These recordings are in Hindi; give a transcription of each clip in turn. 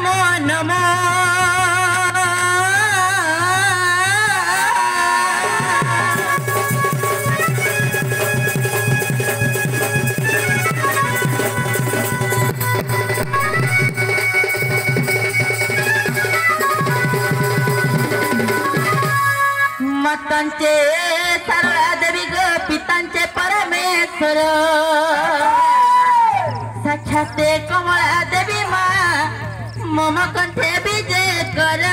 नमो नमो मातांचे सरळा देवी ग पितांचे परमेश्वर साक्षात कमळा देवी मा मम कंठे विजय कर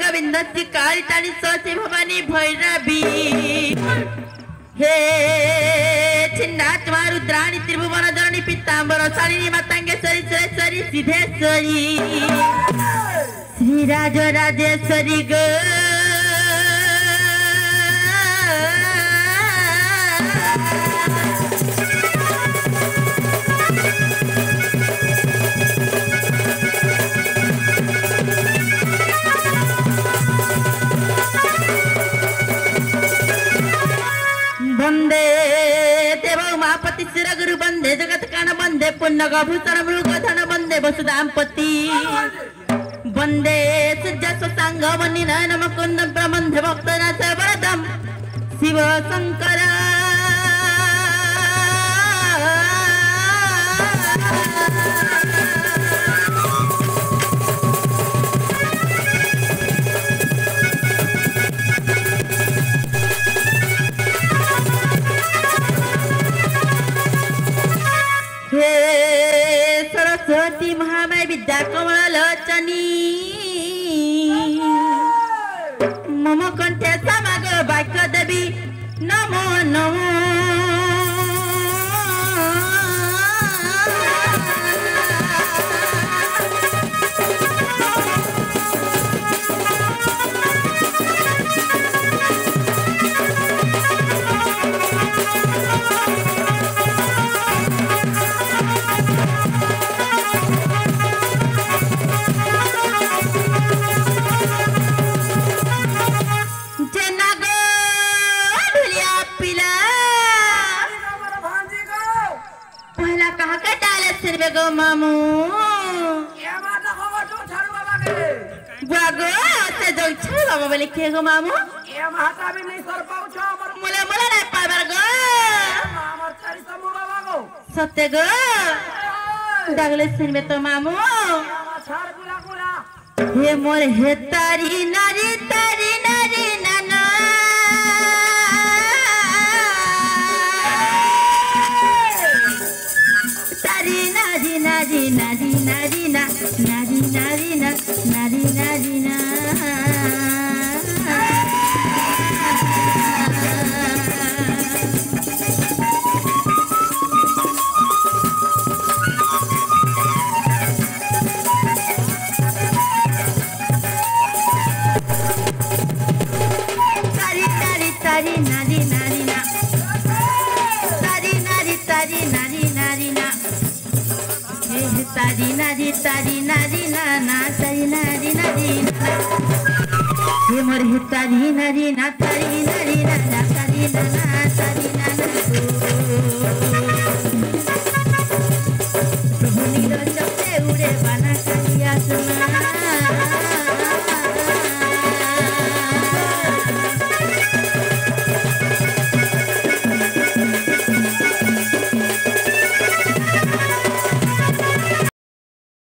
गोविंदसी कालितानी सोची भवानी भैरवी हे छिन्नाच रुद्राणी त्रिभुवन धरणी पीतांबर शालिनी मातांगेश्वरी सुरेश्वरी सिद्धेश्वरी श्रीराज राजेश्वरी ग वंदे देव उमापति शिर गुरु वंदे जगत कान वंदे पुण्यग भूषण मृगधन वंदे वसुधांपति वंदे सूर्य स्वसांग वन्नी नयन मुकुंद प्रबंध भक्तनाथ वरदम शिव शंकर सरस्वती महामाय विद्या कमल लोचनी मम कंठे समाग वाक्य देवी नमो नमो गो मामू बुआगो से जो छल बाबा बोले के गो मामू ए माता भी नहीं सर पाउछ हमर मुले मुले नहीं पाबर गो हमर चारि समूह बाबा गो सत्य गो डागले सिर में तो मामू छाड़ गुला गुला हे मोर हे तारी नारी नाना नारी हे मोर हे तारी नारी ना तारी नारी ना तारी ना प्रभु नीरज